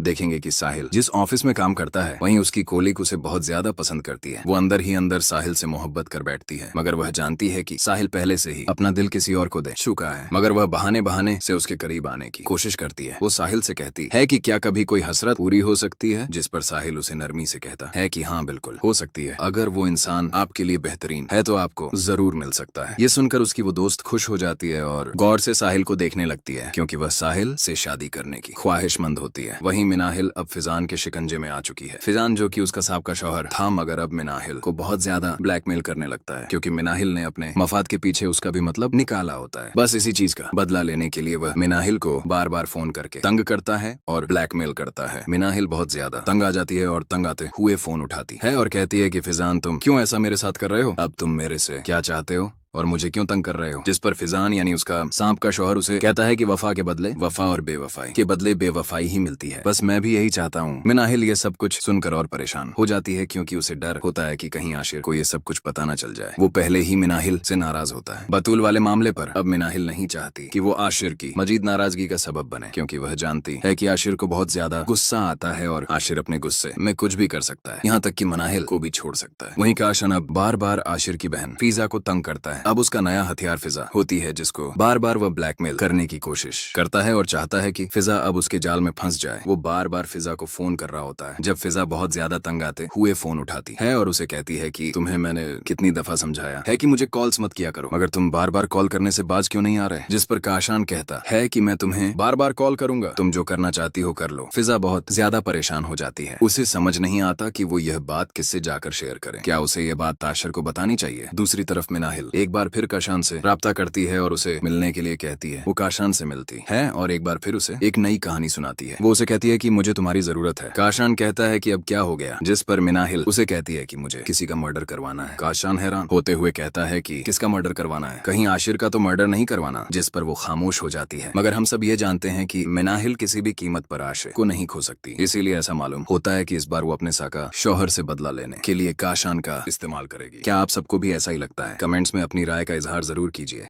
देखेंगे कि साहिल जिस ऑफिस में काम करता है वहीं उसकी कोलीग उसे बहुत ज्यादा पसंद करती है। वो अंदर ही अंदर साहिल से मोहब्बत कर बैठती है, मगर वह जानती है कि साहिल पहले से ही अपना दिल किसी और को दे चुका है। मगर वह बहाने बहाने से उसके करीब आने की कोशिश करती है। वो साहिल से कहती है कि क्या कभी कोई हसरत पूरी हो सकती है, जिस पर साहिल उसे नरमी से कहता है कि हाँ बिल्कुल हो सकती है। अगर वो इंसान आपके लिए बेहतरीन है तो आपको जरूर मिल सकता है। ये सुनकर उसकी वो दोस्त खुश हो जाती है और गौर से साहिल को देखने लगती है, क्योंकि वह साहिल से शादी करने की ख्वाहिशमंद होती है। वहीं मिनाहिल अब फिजान के शिकंजे में आ चुकी है। फिजान जो कि उसका साबका शौहर था, मगर अब मिनाहिल को बहुत ज्यादा ब्लैकमेल करने लगता है, क्योंकि मिनाहिल ने अपने मफाद के पीछे उसका भी मतलब निकाला होता है। बस इसी चीज का बदला लेने के लिए वह मिनाहिल को बार बार फोन करके तंग करता है और ब्लैकमेल करता है। मिनाहिल बहुत ज्यादा तंग आ जाती है और तंग आते हुए फोन उठाती है और कहती है कि फिजान तुम क्यों ऐसा मेरे साथ कर रहे हो? अब तुम मेरे से क्या चाहते हो और मुझे क्यों तंग कर रहे हो? जिस पर फिजान यानी उसका सांप का शौहर उसे कहता है कि वफा के बदले वफा और बेवफाई के बदले बेवफाई ही मिलती है। बस मैं भी यही चाहता हूँ। मिनाहिल ये सब कुछ सुनकर और परेशान हो जाती है, क्योंकि उसे डर होता है कि कहीं आशिर को ये सब कुछ पता न चल जाए। वो पहले ही मिनाहिल से नाराज होता है। बतूल वाले मामले पर अब मिनाहिल नहीं चाहती कि वो आशिर की मजीद नाराजगी का सबब बने, क्योंकि वह जानती है कि आशिर को बहुत ज्यादा गुस्सा आता है और आशिर अपने गुस्से में कुछ भी कर सकता है, यहाँ तक कि मिनाहिल को भी छोड़ सकता है। वहीं काशन अब बार बार आशिर की बहन फीजा को तंग करता है। अब उसका नया हथियार फिजा होती है, जिसको बार बार वह ब्लैकमेल करने की कोशिश करता है और चाहता है कि फिजा अब उसके जाल में फंस जाए। वो बार बार फिजा को फोन कर रहा होता है। जब फिजा बहुत ज्यादा तंग आते हुए फोन उठाती है और उसे कहती है कि तुम्हें मैंने कितनी दफा समझाया है कि मुझे कॉल्स मत किया करो, मगर तुम बार बार कॉल करने से बाज क्यों नहीं आ रहे? जिस पर काशान कहता है कि मैं तुम्हें बार बार कॉल करूंगा, तुम जो करना चाहती हो कर लो। फिजा बहुत ज्यादा परेशान हो जाती है। उसे समझ नहीं आता कि वो यह बात किससे जाकर शेयर करे। क्या उसे यह बात ताशर को बतानी चाहिए? दूसरी तरफ मिनाहिल एक बार फिर काशान से राब्ता करती है और उसे मिलने के लिए कहती है। वो काशान से मिलती है और एक बार फिर उसे एक नई कहानी सुनाती है। वो उसे कहती है कि मुझे तुम्हारी जरूरत है। काशान कहता है कि अब क्या हो गया? जिस पर मिनाहिल उसे कहती है कि मुझे किसी का मर्डर करवाना है। काशान हैरान होते हुए कहता है कि किसका मर्डर करवाना है? कहीं आशिर का तो मर्डर नहीं करवाना? जिस पर वो खामोश हो जाती है। मगर हम सब ये जानते हैं कि मिनाहिल किसी भी कीमत पर आशिर को नहीं खो सकती, इसीलिए ऐसा मालूम होता है कि इस बार वो अपने साका शौहर से बदला लेने के लिए काशान का इस्तेमाल करेगी। क्या आप सबको भी ऐसा ही लगता है? कमेंट्स में अपनी राय का इजहार जरूर कीजिए।